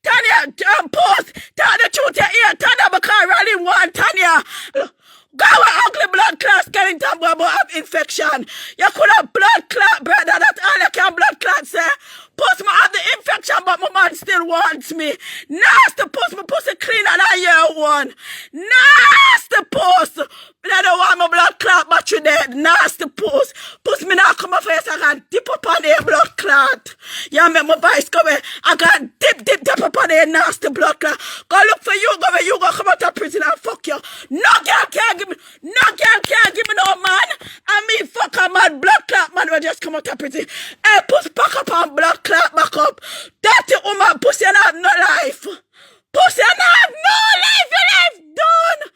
Tanya, Puss, tell the truth you hear, Tanya, because Rolling one, Tanya. Go with ugly blood clots getting talk about have infection. You could have blood clot, brother. That's all you can blood clot say. Puss me have the infection, but my man still wants me. Nasty Puss, my pussy cleaner than year one. Nasty Puss. I don't want my blood clot, but you dead. Nasty Puss. Puss me now come up face, I can dip up on the blood clot. You make my voice go away. I can dip up on the nasty blood clot. Go look for you, go where you go come out of prison and fuck you. No girl can't give me, no girl can't give me no man. I mean fuck a man, blood clot man will just come out of prison. Hey, Puss back up on blood clot back up. Dirty woman, Pussy and have no life. Pussy and have no life, your life done.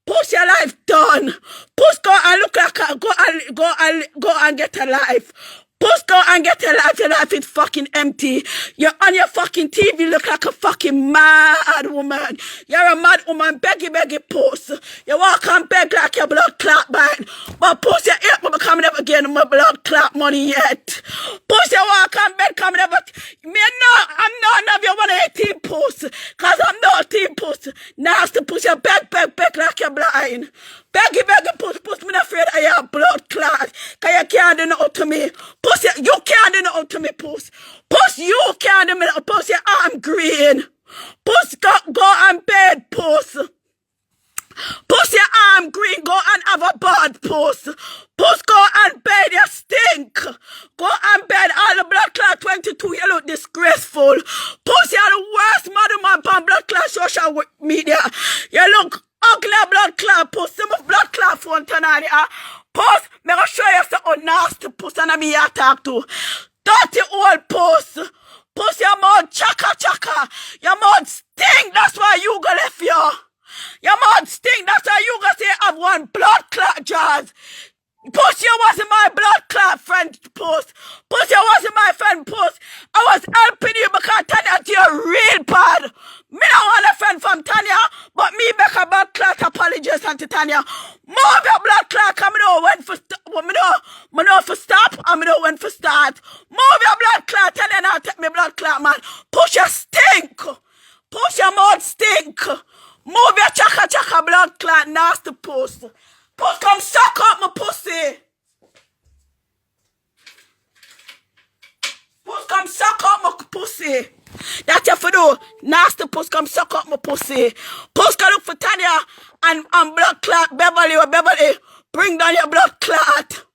Puss your life done. Puss go and look like a, go and get a life. Puss go and get a life. Your life is fucking empty. You're on your fucking TV look like a fucking mad woman. You're a mad woman. Beggy Puss. You walk and beg like your blood clot bite. But Puss you ain't gonna come never getting my blood clot money yet. Puss you walk and beg come never. I'm not of your 118 Puss. Cause I'm not team Puss. Nasty Puss you beg like you're blind. Beggy Puss, me not afraid of your blood clot. Cause you can't do nothing to me. Puss, you can't do nothing to me, Puss. Puss, you can't do nothing. Puss, your arm green. Puss, go and bed, Puss. Puss, your arm green. Go and have a bad Puss. Puss, go and bed, you stink. Go and bed. All the blood clot 22, you look disgraceful. Puss, you're the worst madman on blood clot social media. You look ugly blood clot, Puss. Some of blood clot phone tonight. Puss, me go show you some nasty Puss and me you talk to. Dirty old Puss. Puss, your mouth chaka. Your mouth stink, that's why you go left you. Your mouth stink, that's why you go say have one blood clot jars. Puss, you wasn't my blood clot friend, Puss. Puss, you wasn't my friend, Puss. I was helping you because Tanya you're real bad. Me don't want a friend from Tanya, but me make a blood clot apologies to Tanya. Move your blood clot, come know when for me know for stop, and me know when for start. Move your blood clot, Tanya now take me blood clot, man. Push your stink. Push your mouth stink. Move your chaka blood clot, nasty Puss. Puss, come suck up my pussy. Puss, come suck up my pussy. That's your for do. Nasty Puss, come suck up my pussy. Puss, come look for Tanya and blood clot. Beverly, bring down your blood clot.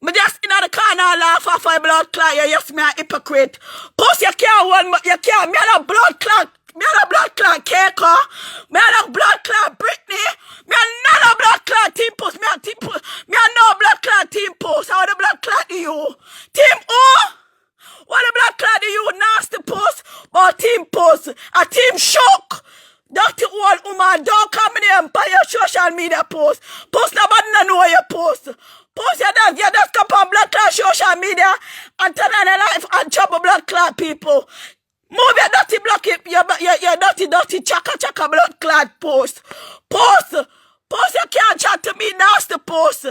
Me just in the corner laugh off my blood clot. You yes, me a hypocrite. Puss, you can't you can't. Me a blood clot. Me a blood clot Keiko. Me a blood clot Britney. Me a not a blood clot Team Puss. Me a team Puss. Me a no blood clot Team Puss. How the blood clot do you? Team O? What the blood clot do you? Nasty Puss. Or Team Puss? A Team Shock. Dirty old woman. Don't come in here by your social media post. Puss nobody know your post. Puss you just come on blood clot social media and turn on the life and trouble blood clot people. Move your dirty block, your dirty chaka blood clot Puss. Puss, you can't chat to me, nasty Puss.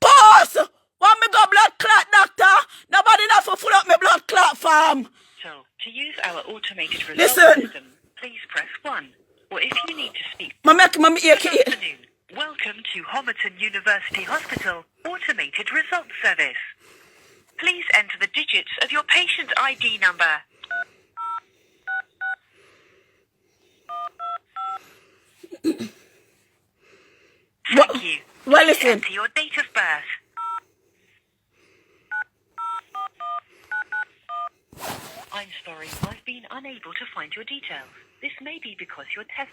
Puss, want me go blood clot doctor? Nobody enough for full up my blood clot farm. So, to use our automated result system, please press 1. Or if you need to speak... Good afternoon. Welcome to Homerton University Hospital Automated Results Service. Please enter the digits of your patient ID number. Thank you. Well, Please listen. enter your date of birth. I'm sorry, I've been unable to find your details. This may be because your test...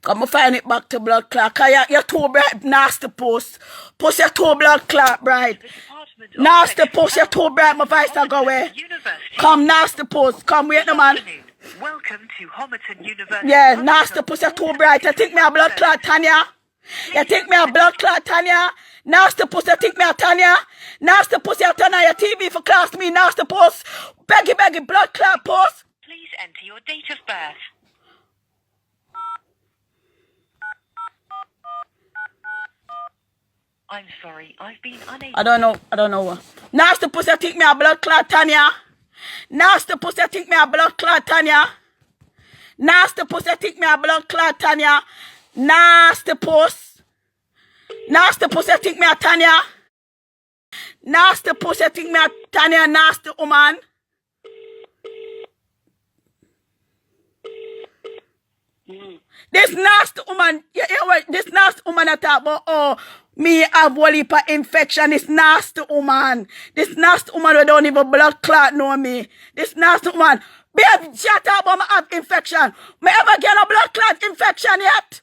Come find it back to blood clot. Cause you're too bright, nasty Puss. Puss, you're too blood clot, bright. Nasty Puss, you're too bright, my voice will go away. Come, nasty Puss. Come, wait no man. Welcome to Homerton University. Yeah, nasty Puss, you're too bright. You think me a blood clot, Tanya? You think me a blood clot, Tanya? Nasty Puss, you think me a Tanya? Nasty Puss, you turn on your TV for class me, nasty Puss. Beggy, blood clot, Puss. Please enter your date of birth. I'm sorry, I've been unable... I don't know. Nasty Puss, you think me a blood clot, Tanya? Nasty Puss, you think me a blood clot, Tanya? Nasty puss, you think me a blood clot, Tanya? Nasty puss. Nasty puss, you think me a Tanya? Nasty puss, you think me a Tanya, nasty woman? This nasty woman, you hear what this nasty woman I talk about, oh, me have one heap of infection, this nasty woman. This nasty woman who don't even blood clot know me. This nasty woman, babe, she talk about me have infection. Me ever get a blood clot infection yet?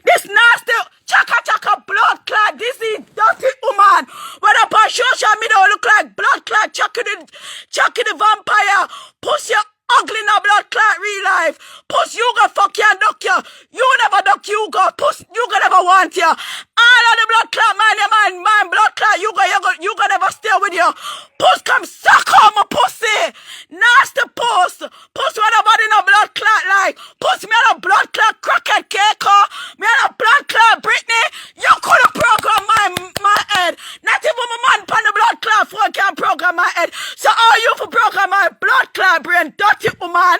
This nasty chaka blood clot, this is dirty woman. When up on social media look like blood clot, chucky the vampire, push your ugly in a blood clot real life. Puss, you go fuck you and duck you. You never duck you go. Puss, you go never want you. All of the blood clot, man, blood clot, you go never stay with you. Puss, come suck on my pussy. Nasty puss. Puss, what about in a blood clot like? Puss, me on a blood clot crackhead cake. Me on a blood clot Britney. You couldn't program my head. Not even my man pan the blood clot phone can program my head. So all you for program my blood clot brain, dirty woman.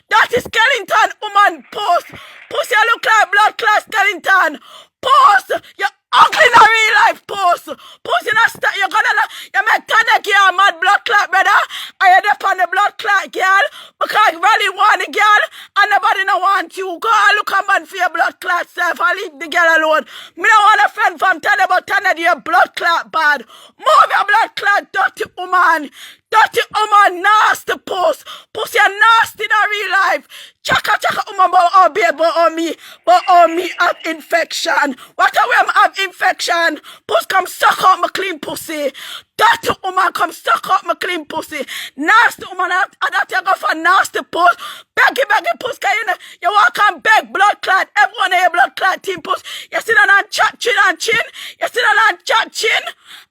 Dirty skeleton woman, Puss. Puss, you look like blood clot skeleton. Puss, you ugly in a real life, Puss. Puss, you're gonna, you make Tanya girl mad blood clot, brother. Are you there on the blood clot, girl? Because you really want the girl, and nobody no want you. Go and look a man for your blood clot self and leave the girl alone. Me don't want a friend from Tanya, but Tanya, your blood clot bad. Move your blood clot, dirty woman. Dirty woman, nasty Puss. Puss, you're nasty in a real life. Chaka woman, but oh babe, but me have infection. What a way I have infection. Puss, come suck out my clean pussy. Dirty woman, come suck out my clean pussy. Nasty woman, I don't take off a nasty Puss. Beggy Puss, can you walk and beg blood clot. Everyone here blood clot team Puss. You sit down and chat chin and chin. You sit down and chat chin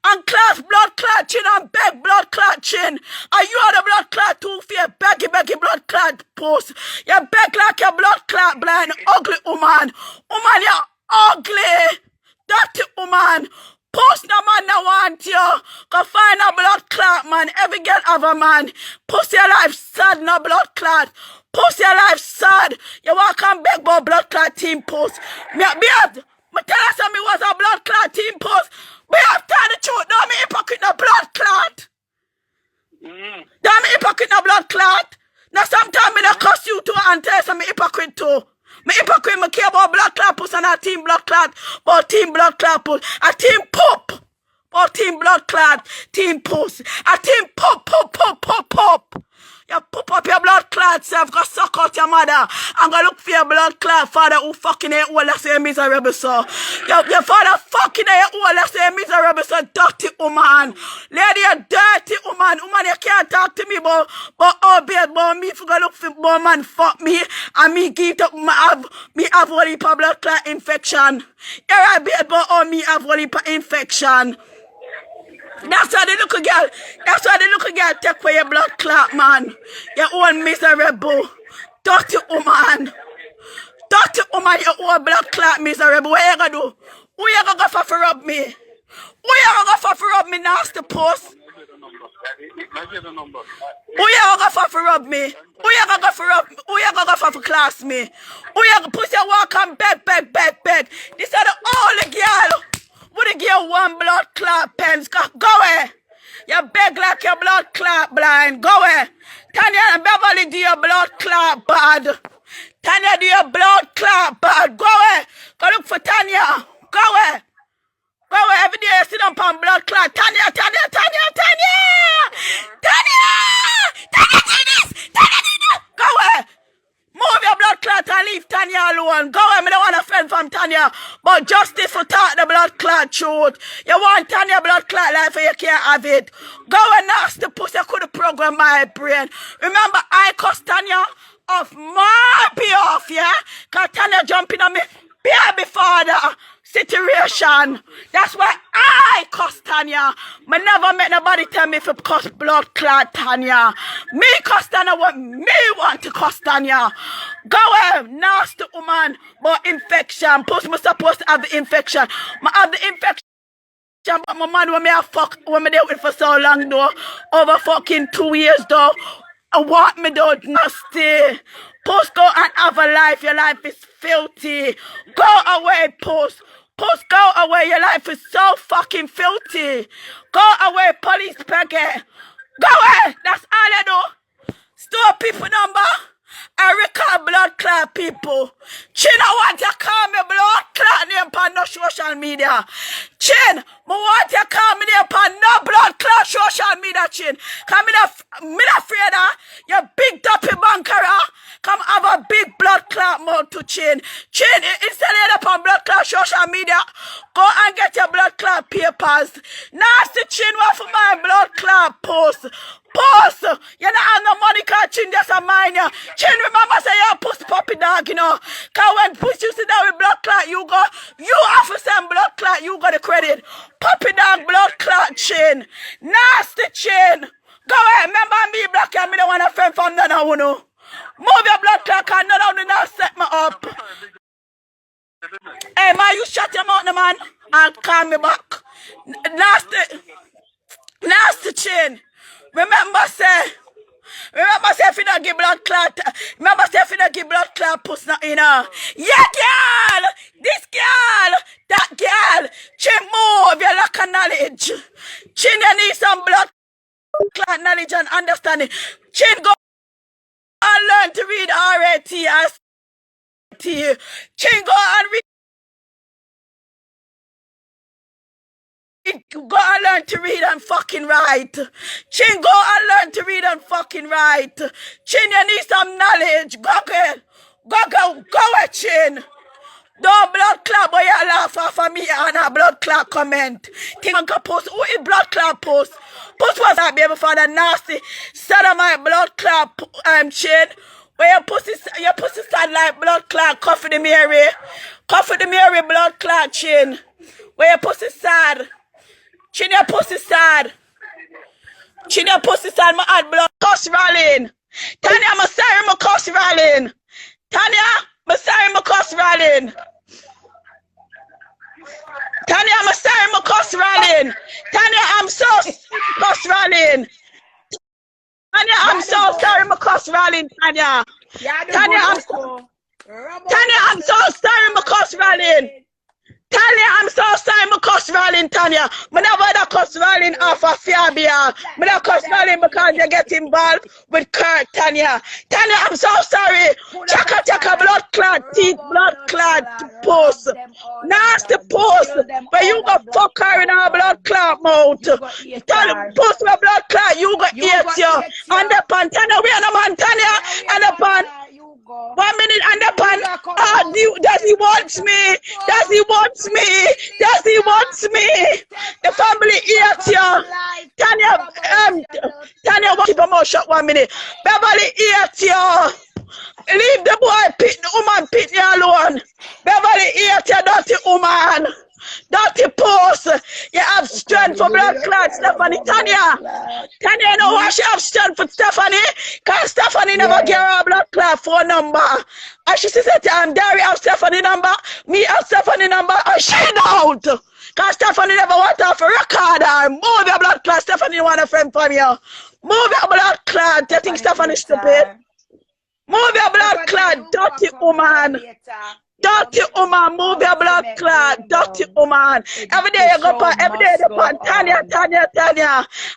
and class blood clot chin and beg blood clot chin. And you are the blood clot too fear. Beggy blood clot Puss. You beg like a blood clot blind ugly woman. Woman, you ugly. Dirty woman. Puss no man no want you. Go find a blood clot man. Every girl have a man. Puss your life sad no blood clot. Puss your life sad. You walk and beg about blood clot team Puss. Me tell us me was a blood clot team Puss. We have to tell the truth. Don't me hypocrite no blood clot. Don't me hypocrite no blood clot. Now sometimes me not cuss you too and tell us me hypocrite too. Me hypocrite, me care about blood clot Puss and a team blood clot, but team blood clot Puss, a team pop, but team blood clot, team Puss, a team pop. You pop up your blood clot self, go suck out your mother, and go look for your blood clot father who fucking ain't all that say miserable so. Your father fucking ain't all that say miserable so, dirty woman. Lady, you dirty woman. Woman, you can't talk to me about oh babe, about me for go look for man fuck me, and me give up me have one heap of blood clot infection. You're right, babe, but oh me have one heap of infection. That's why the little girl take away your blood clot, man. Your own miserable. Dirty woman. Dirty woman, your own blood clot miserable. What you gonna do? Who you gonna go for rub me? Who you gonna go for rub me, nasty Puss? Who you gonna go for rub me? Who you gonna go for rub? Who you gonna go for class me? Who you gonna push your walk and beg? This is the only girl. Would you give one blood clot pens? Go away. You beg like your blood clot blind. Go away. Tanya and Beverly do your blood clot bad. Tanya do your blood clot bad. Go away. Go look for Tanya. Go away. Go away. Every day you sit down on blood clot. Tanya. Tanya do this. Go away. Move your blood clot and leave Tanya alone. Go away, me don't want a friend from Tanya. But justice for talk the blood clot truth. You want Tanya blood clot life and you can't have it. Go and nasty Puss, you could program my brain. Remember, I cost Tanya off my behalf, yeah? Because Tanya jumping on me baby father situation. That's why I cuss Tanya. Me never met nobody tell me if it cuss blood clot Tanya. Me cuss Tanya what me want to cuss Tanya. Go away, nasty woman. But infection. Puss me supposed to have the infection. I have the infection. But my man when me have fuck when me there with for so long though. Over fucking 2 years though. What me do nasty. Puss, go and have a life. Your life is filthy. Go away, Puss. Puss, go away. Your life is so fucking filthy. Go away, police Peggy. Go away. That's all I do. Store people number. I record blood clot people. Chin, I want to call me blood clot name on no social media. Chin, I want to call me name on no blood clot social media, Chin. Come me not afraid of you big dopey banker. Come have a big blood clot mouth to Chin. Chin, instead of upon blood clot social media, go and get your blood clot papers. Nasty Chin, what for my blood clot post? Puss, you don't have no money cause Chin just a mind you. Chin, remember say you're a Puss puppy dog, you know. Cause when Puss you sit down with blood clot, you have to send blood clot, you got the credit. Puppy dog, blood clot, Chin. Nasty Chin. Go ahead, remember me black and me don't want a friend from none of you know. Move your blood clot cause none of you now set me up. Hey man, you shut your mouth, man, and call me back. Nasty Chin. Remember say if you don't give blood clot, Puss not in her. Yeah, girl! This girl! That girl! Chin, move your lack of knowledge. Chin, you need some blood clot knowledge and understanding. Chin, go and learn to read RAT. Chin, go and read. Go and learn to read and fucking write. Chin, go and learn to read and fucking write. Chin, you need some knowledge. Go away, Chin. Don't blood clot, boy, you laugh off of me and a blood clot comment. Think I post, who is blood clot post? Post was that baby for the nasty son of my blood clot, Chin. Where your pussy stand like blood clot, coffee the Mary. Coffee the Mary, blood clot, Chin. Where your pussy sad. Chin, your pussy sad. Chin, your pussy sad, my add blood. Cuss rolling. Tanya, I'm sorry, my cuss rolling. Tanya, I'm sorry, my cuss rolling. Tanya, I'm sorry, my cuss rolling. Tanya, I'm so cuss rolling. Tanya, I'm so sorry, my cuss rolling, Tanya. Tanya, I'm so sorry, my cuss rolling. Tanya, I'm so sorry, my cuss rolling, Tanya. I never had a cuss rolling off of Fabia. I never cuss rolling because you get involved with Kurt, Tanya. Tanya, I'm so sorry. Chaka, blood clot, teeth, blood clot, Puss. Nasty Puss. But you got fuck her in our blood clot mouth. Tanya, Puss with blood clot, you got eat you. And the pan, Tanya, we are the man, Tanya. And the pan. 1 minute and the pan. Does he want me? Does he want me? Does he want me? The family eats you. Tanya, keep your mouth shut 1 minute. Beverly eats you. Leave the boy, the woman, Pitney alone. Beverly eats you, dirty woman. Dirty Puss, you have strength for blood clot, Stephanie. Tanya, you know why she have strength for Stephanie? Because Stephanie never gave her a blood clot phone number. And she said, Dari have Stephanie number, me have Stephanie number, and she don't. Because Stephanie never want her for record her. Move your blood clot, Stephanie want a friend from you. Move your blood clot, you think Stephanie stupid? Move your blood clot, dirty woman. Dirty woman, move your blood clot, dirty woman. Every day you go on, every day you go on. Tanya.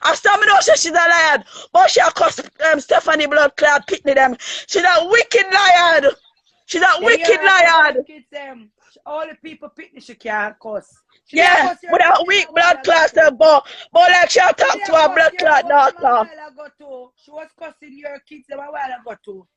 And some know she's a liar, but she cost Stephanie blood clot, Pitney them. She's a wicked liar. She's a wicked liar. All the people Pitney she can't cuss. Yeah, with a weak blood clot, but like she talk to her blood clot daughter. She was cussing your kids a while ago too.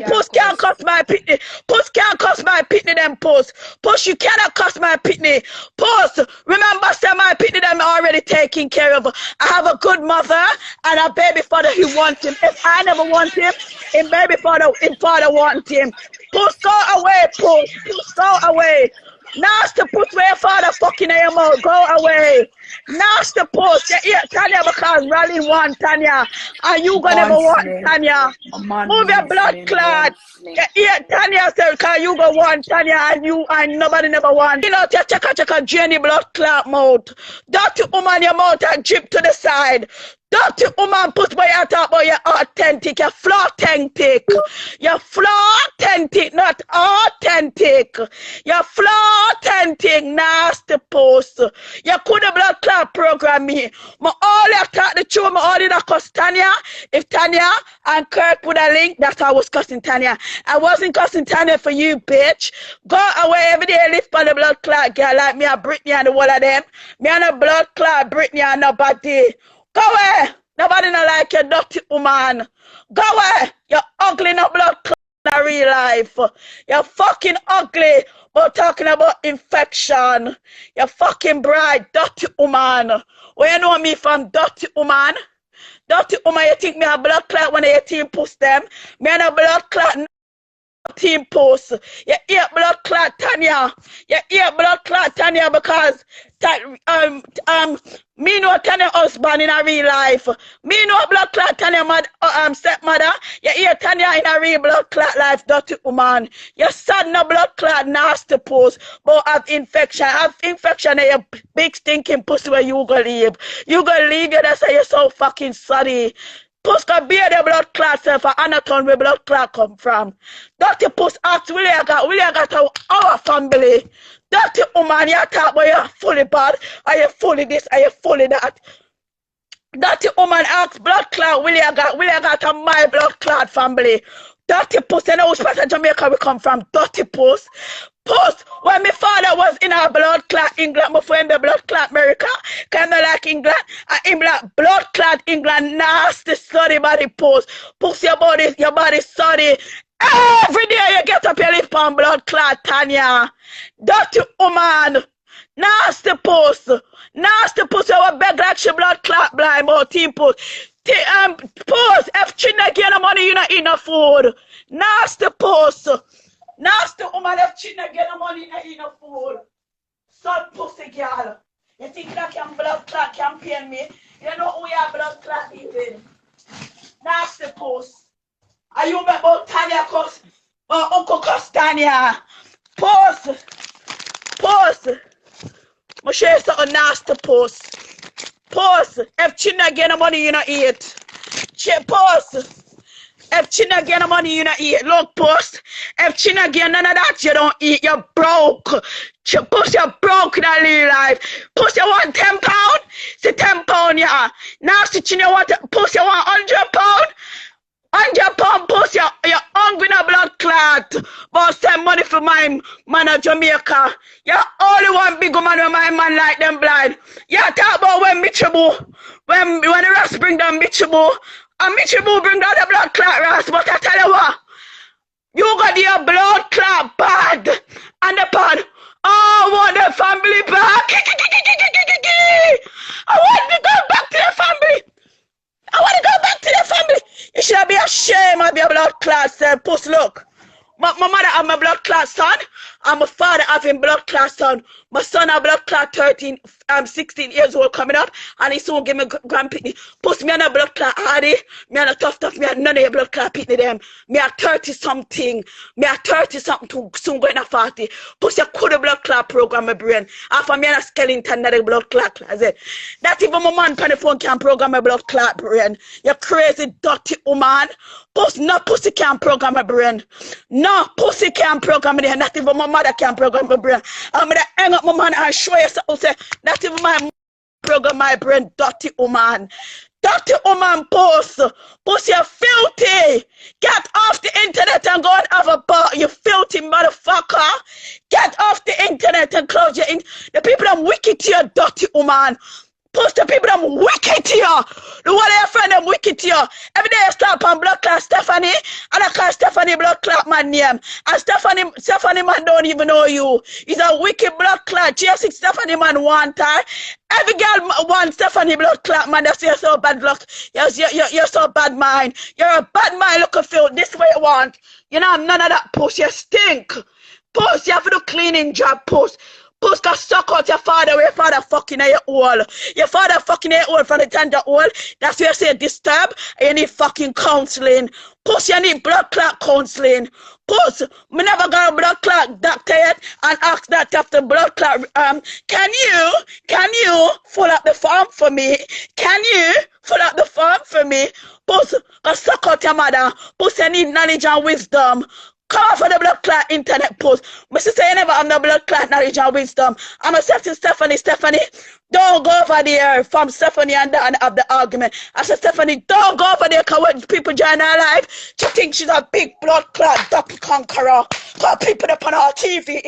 Puss can't cuss my Pitney. Puss can't cuss my Pitney them Puss. Puss, you cannot cuss my Pitney. Puss, remember say my Pitney them already taken care of. I have a good mother and a baby father who wants him. If I never want him, his baby father, his father wants him. Puss, go away, Puss. Puss, go away. Nasty Puss, where your father fucking in your mouth. Go away. Nasty Puss, you eat Tanya because Raleigh want Tanya. And you gonna never want Tanya. Move your blood clot. You eat Tanya because you gonna want Tanya and nobody never want. You know, check Jenny blood clot mouth. Dirty woman your mouth and drip to the side. Dirty woman, put where you talk about you're authentic. You're flaw-authentic. You're flaw-authentic, not authentic. You're flaw-authentic, nasty post. You could have blood clot program me. My all you talk the truth, my all in a cuss Tanya. If Tanya and Kirk put a link, that's how I was cussing Tanya. I wasn't cussing Tanya for you, bitch. Go away every day, live for the blood clot girl like me and Brittany and the whole of them. Me and a blood clot Brittany and nobody. Go away. Nobody not like you, dirty woman. Go away. You're ugly, no blood clot in real life. You're fucking ugly. But talking about infection. You're fucking bright, dirty woman. Where you know me from, dirty woman? Dirty woman, you think me a blood clot when you team push them? Me and a blood clot team post. You eat blood clot Tanya. You eat blood clot Tanya because me know Tanya husband in a real life. Me know blood clot Tanya stepmother. You eat Tanya in a real blood clot life, dirty woman. You sad no blood clot nasty post, but have infection. Have infection in your big stinking pussy where you gonna leave. You gonna leave you, that's why you're so fucking sorry. Puss can bear the blood clot self for Anaton where blood clot come from. Dirty Puss ask will you got our family. Dirty woman, you talk about you're fully bad, are you fully this, are you fully that? Dirty woman asks blood clot will you got my blood clot family. Dirty Puss, you know which part of Jamaica we come from, dirty Puss. Puss, when my father was in our blood clot England, before in the blood clot America, kind of like England, and blood clot England, nasty, sorry body Puss. Puss, your body sorry. Every day you get up your lip on blood clot, Tanya. Dirty woman. Nasty Puss. Nasty Puss, you will beg like she blood clot blind, but team Puss. Puss, if China get no money, you not eat no food. Nasty Puss. Nasty woman, if China get no money, you not eat no food. Son pussy girl. You think that can blood clot campaign me? You know who you are blood clot even. Nasty Puss. Are you about Tanya cuss? Or Uncle cuss Tanya? Puss. I'll show you something nasty, Puss. Puss. If China get no money, you not eat. Puss. If China get no money, you not eat. Look, Puss. If China get none of that, you don't eat. You're broke. Puss, you're broke in a real life. Puss, you want £10? Say £10, yeah. Nasty China want Puss, you want £100? £100, Puss, you're hungry in a blood clot. But send money for my man of Jamaica. You only one big man with my man like them blind. You talk about when Michibu, when the rest bring down Michibu, and Michibu bring down the blood clot rest. But I tell you what, you got your blood clot bad. And the pod, oh, I want the family back. I want to go back to the family. I want to go back to the family. You should be ashamed of your blood clot, sir. Puss, look. My mother have my blood clot son, and my father having blood clot son. My son have blood clot 16 years old coming up, and he soon give me grandpitney. Puss, me and a blood clot hardy, me and a tough, me and none of your blood clot pitney them. Me are 30-something, me are 30-something to soon going to 40. Puss, you could have blood clot program my brain. After me and a skeleton that the blood clot closet. That even my man on the phone can program my blood clot brain. You crazy, dirty woman. Puss, no pussy can program my brain. No pussy can program me. Not even my mother can program my brain. I'm going to hang up my man and show you something. Say, not even my program my brain, dirty woman. Dirty woman, Puss. Puss, you're filthy. Get off the internet and go and have a bar, you filthy motherfucker. Get off the internet and close your the people are wicked to you, dirty woman. Puss, the people them wicked to you. The one of your friend them wicked to you. Every day you stop on blood clot Stephanie, and I call Stephanie blood clot man name. And Stephanie man don't even know you. He's a wicked blood clot. Chasing Stephanie man one time. Every girl wants Stephanie blood clot man. That's you're so bad luck. You're so bad mind. You're a bad mind looking feel this way you want. You know, none of that, Puss. You stink. Puss, you have to do cleaning job, Puss. Puss can suck out your father where your father fucking in your hole. Your father fucking in your hole from the tender hole. That's where you say disturb and you need fucking counseling. Puss, you need blood clot counseling. Puss, me never got a blood clot doctor yet and ask that after blood clot. Can you fill out the form for me? Can you fill out the form for me? Puss, go suck out your mother. Puss, you need knowledge and wisdom. Come off for the blood clot internet post. My sister, you never have no blood clot knowledge and wisdom. I'm a certain Stephanie, don't go over there from Stephanie and have the argument. I said, Stephanie, don't go over there because when people join our life, she thinks she's a big blood clot double conqueror. Got people up on our TV.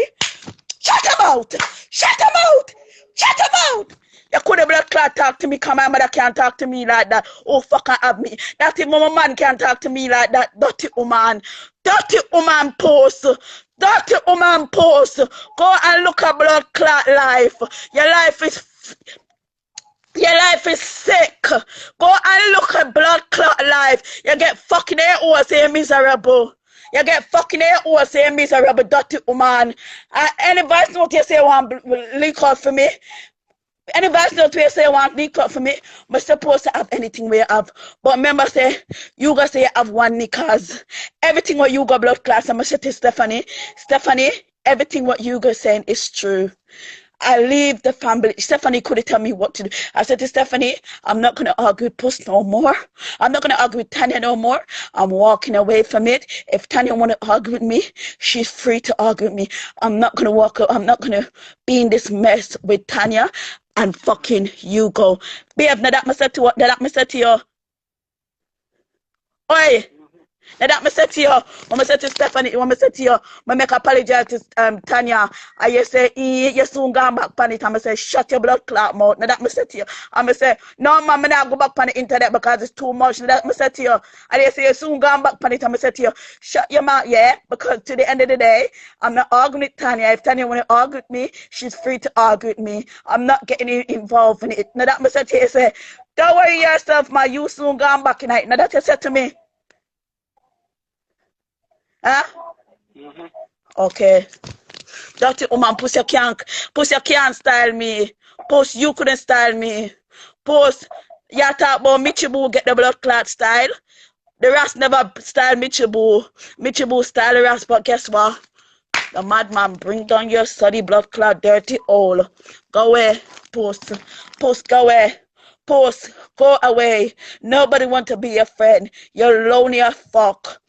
Shut them out! Shut them out! Shut them out! You couldn't blood clot talk to me because my mother can't talk to me like that. Oh, fucking have me. That if my man can't talk to me like that. Dirty woman. Dirty woman post. Dirty woman post. Go and look at blood clot life. Your life is sick. Go and look at blood clot life. You get fucking A.O. say miserable. You get fucking A.O. say miserable, dirty woman. Any voice note you say want link out for me? Any voice note you say want link out for me? I'm supposed to have anything we have. But remember say, you go say you have one knickers. Everything what you go blood class, I'm going to say to Stephanie, everything what you go saying is true. I leave the family. Stephanie couldn't tell me what to do. I said to Stephanie, I'm not going to argue with Puss no more. I'm not going to argue with Tanya no more. I'm walking away from it. If Tanya want to argue with me, she's free to argue with me. I'm not going to walk up. I'm not going to be in this mess with Tanya and fucking you go. Babe, now that I said to you. Oi. Now that I said to you, when I said to Stephanie, when I said to you, I make apologize to Tanya, and you say, you soon go back on it, and I say, shut your blood clot mouth. Now that I said to you, and I say, no man, I not go back on the internet because it's too much. Now that I said to you, and you say, you soon go back on it, and I said to you, shut your mouth, yeah, because to the end of the day, I'm not arguing with Tanya. If Tanya want to argue with me, she's free to argue with me. I'm not getting involved in it. Now that I said to you, you say, don't worry yourself, man, you soon go back in it. Now that you said to me, huh? Mm-hmm. Okay. Dirty woman, Puss, you can't style me. Puss, you couldn't style me. Puss, you talk about Michibu get the blood clot style. The Ras never style Michibu. Michibu style the Ras, but guess what? The madman bring down your study blood clot dirty hole. Go away, Puss. Puss, go away. Puss, go away. Nobody want to be your friend. You're lonely as fuck.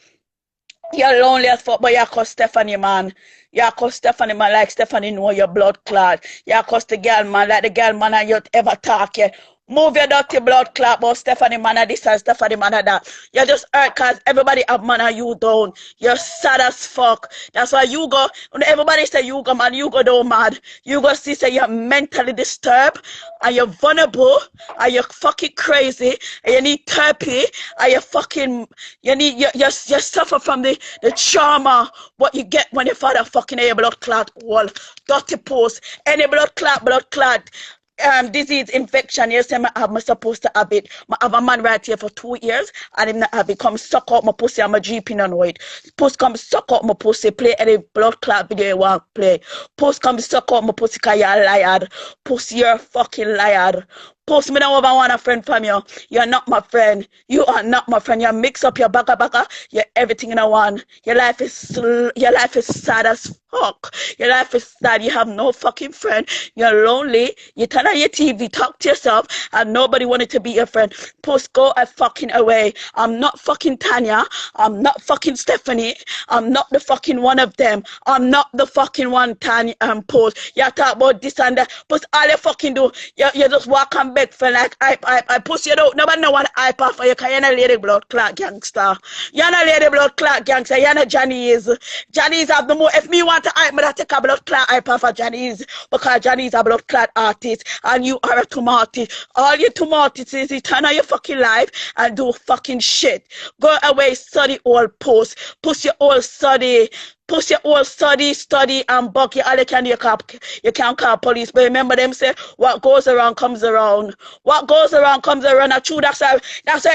You're lonely as fuck, but you call Stephanie, man. You call Stephanie, man, like Stephanie know your blood clot. You call the girl, man, like the girl, man, and you ever talk yet. Move your dirty blood clot, but Stephanie, man, and this and Stephanie, man, and that. You just hurt because everybody have man and you don't. You're sad as fuck. That's why you go, when everybody say you go, man, you go down mad. You go see, say you're mentally disturbed, and you're vulnerable, and you're fucking crazy, and you need therapy, and you fucking, you suffer from the trauma, what you get when your father fucking a blood clot wall. Dirty post, any blood clot, disease, infection, you say I'm supposed to have it. I have a man right here for 2 years and him not have it. Come suck out my pussy, I'm a GP no know it. Puss come suck out my pussy, play any blood clot video you want to play. Puss come suck out my pussy because you're a liar. Puss, you're a fucking liar. Puss, me don't ever want a friend from you. You're not my friend. You are not my friend. You mix up your baka. You're everything in a one. Your life is sad as fuck. Your life is sad. You have no fucking friend. You're lonely. You turn on your TV, talk to yourself, and nobody wanted to be your friend. Puss, go a fucking away. I'm not fucking Tanya. I'm not fucking Stephanie. I'm not the fucking one of them. I'm not the fucking one, Tanya and Puss. You talk about this and that. Puss, all you fucking do, you just walk and beg for like I Puss, you don't nobody know what hype off for you because you're not lady blood clot gangster. You're not lady blood clot gangster. You're not Johnny's. Johnny's have the more. If me want to hype, me take a blood clot hype off for Johnny's because Johnny's a blood clot artist and you are a tomati. All you tomatis is turn on your fucking life and do fucking shit. Go away, study all Puss. Puss your old study. Push your whole study and buck you all you can do, you can't call police. But remember them say what goes around comes around. What goes around comes around. And true, that's why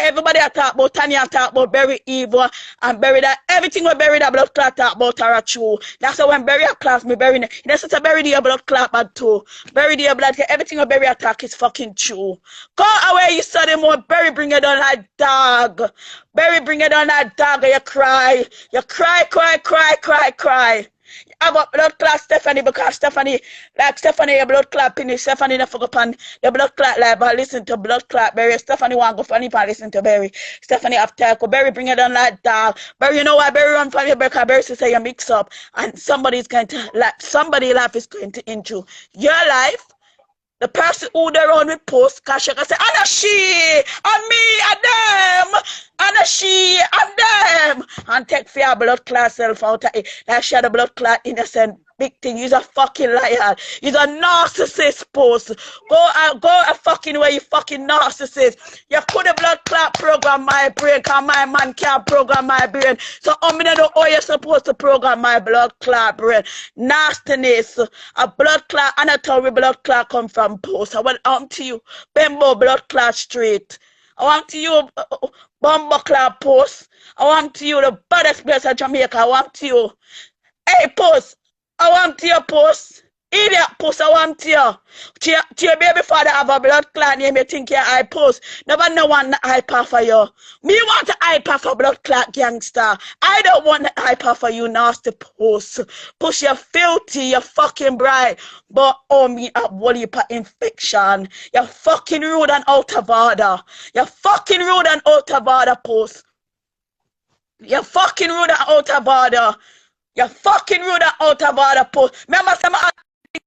everybody talk about Tanya talk about bury evil and bury that everything we bury that blood clot talk about are true. That's why when bury a class me bury that's to bury the blood clot bad too. Bury the blood everything we bury attack is fucking true. Go away, you study more, bury bring it on like dog. Bury bring it on that dog and you cry. You cry. I got blood clot Stephanie because Stephanie a blood clot finish. Stephanie not forget upon the blood clot like but listen to blood clot Barry. Stephanie want go funny but listen to Barry. Stephanie have tackle. Barry bring it on like dog. Barry, you know why Barry run from you because Barry say you mix up and somebody's going to somebody life is going to into your life. The person who they run with post, cause she can say, Anna she, and me, and them, Anna she, and them, and take for your blood clot self out of it. Like she had a blood clot innocent big thing. You's a fucking liar. You's a narcissist post. Go a fucking way, you fucking narcissist. You put a blood clot program my brain, cause my man can't program my brain. So I'm gonna know how you're supposed to program my blood clot brain. Nastiness, a blood clot, and I tell you blood clot come from post. I want to you, Bembo blood clot street. I want to you, Bumbo clot post. I want to you, the baddest place of Jamaica. I want to you. Hey post. I want to your post. Idiot post, I want to you. To your baby father have a blood clot name, you think you're I post. Never no one hyper for you. Me want to hyper for blood clot gangster. I don't want to hyper for you nasty post. Push you filthy, you fucking bright. But oh me a wally per infection. You're fucking rude and out of order. You're fucking rude and out of order post. You're fucking rude and out of order. You fucking rude and out of order post. Remember some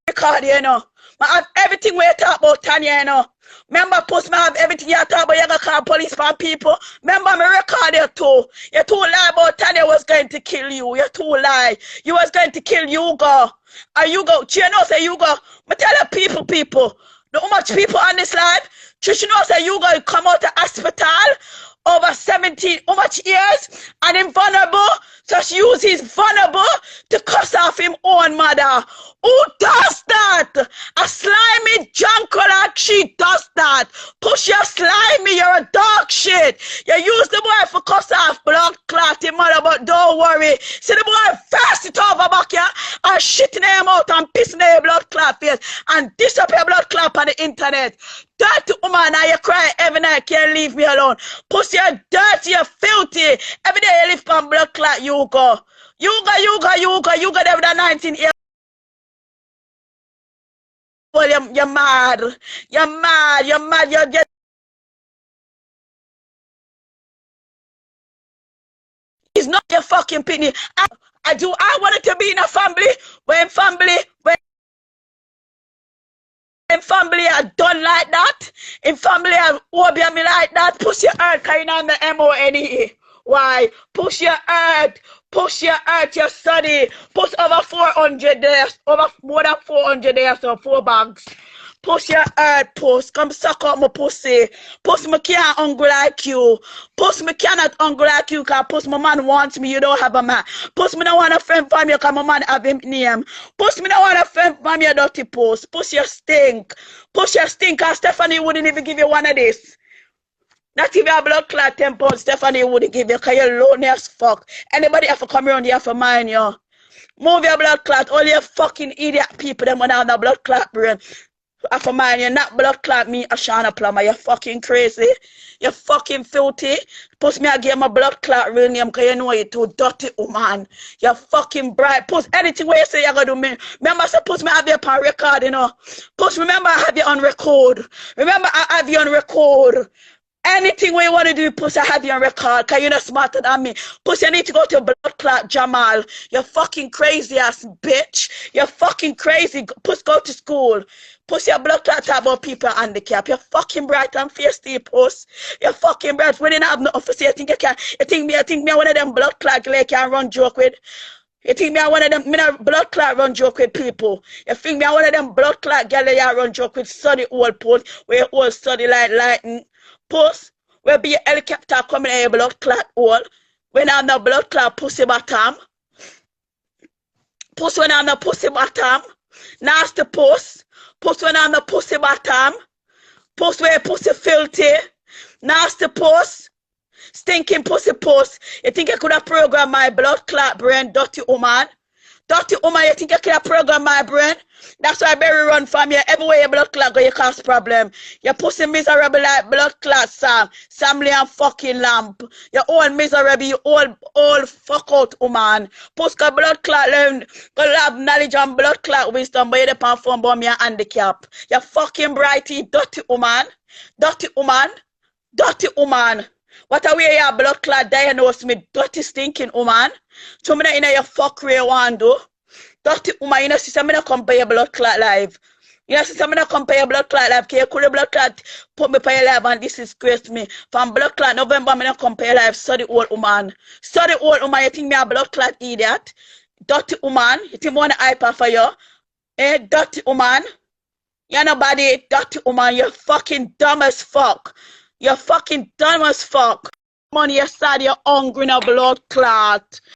record, you know. I have everything where you talk about Tanya, you know. Remember post me have everything you talk about, you gonna call police for people. Remember me record you too. You too lie about Tanya was going to kill you. You too lie. You was going to kill Hugo. And Hugo, you know say Hugo. I tell you people. Know how much people on this live? You know say Hugo come out of hospital over 17, how much years? And him vulnerable. So she uses vulnerable to cuss off him own mother. Who does that? A slimy Joncrow like she does that. Push your slimy, you're a dog shit. You use the boy for cuss off blood clot him mother, but don't worry. See the boy fast it over back here and shitting him out and pissing him blood clot face and disappear blood clot on the internet. Dirty woman, now you cry every night, can't leave me alone. Pussy, you're dirty, you're filthy. Every day you live from blood clot, you go. You go there with a 19 year. Well, you're mad. You're just. It's not your fucking pity. I wanted to be in a family when family are done like that. In family are obey me like that. Push your earth kind on the MONE. Why? Push your earth, your study. Push over 400 days, over more than 400 days, so 4 bags. Push your earth, puss. Come suck up my pussy. Puss me can't hungry like you. Puss me cannot hungry like you, cause puss my man wants me, you don't have a man. Puss me don't want a friend from you, cause my man have him name. Puss me don't want a friend from you, dirty puss. Puss your stink. Puss your stink, cause Stephanie wouldn't even give you one of this. Not even a blood clot 10 pounds, Stephanie wouldn't give you, cause you're lonely as fuck. Anybody have to come around here for mine, yo. Move your blood clot, all you fucking idiot people, them when I have the blood clot brain. For mine, you're not blood clot me, Ashana Plumber. You're fucking crazy. You're fucking filthy. Puss me, I give my blood clot real name because you know you're too dirty, woman. You're fucking bright. Puss, anything where you say you're going to do me. Remember, I said, Puss me, I have you on record, you know. Puss, remember, I have you on record. Remember, I have you on record. Anything where you want to do, Puss, I have you on record, because you're not smarter than me. Puss, you need to go to blood clot Jamal. You're fucking crazy ass bitch. You're fucking crazy. Puss, go to school. Puss, your blood clot talk about people handicap. You're fucking bright and feisty, Puss. You're fucking bright. When you don't have nothing to say, you think you can. You think me one of them blood clot girl you can run joke with. You think me one of them blood clot run joke with people. You think me one of them blood clot girl you run joke with study old Puss, where you all study like lightning. Puss, where be a helicopter coming in your blood clot hole. When I'm the blood clot pussy bottom. Puss when I'm the pussy bottom. Nasty puss. Puss when I'm the pussy bottom. Puss where pussy filthy. Nasty puss. Stinking pussy puss. You think I could have programmed my blood clot brain, dirty woman? Dirty woman, you think you could have programmed my brain? That's why I better run from you. Everywhere your blood clot go, you cause problem. You pussy miserable like blood clot Sam. Samly and fucking lamp. You all miserable, you all fuck out woman. Puss got blood clot learn. Go have knowledge and blood clot wisdom, but you depend from bomb your handicap. You fucking brighty, dirty woman. Dirty woman. Dirty woman. What are we your blood clot diagnose me, dirty stinking woman? So me in your fuckery you want do. Dirty woman, you know, sister, me not compare your blood clot live. You know, sister, me not compare your blood clot live. Can you cool blood clot put me for your life and this disgrace me. From blood clot November, me not compare life. Study old woman. Study old woman, you think me a blood clot idiot? Dirty woman, you think me want to hyper for you? Eh, dirty woman. You're nobody, dirty woman, you're fucking dumb as fuck. You're fucking dumb as fuck. Money, you're sad, you're hungry, no blood clot.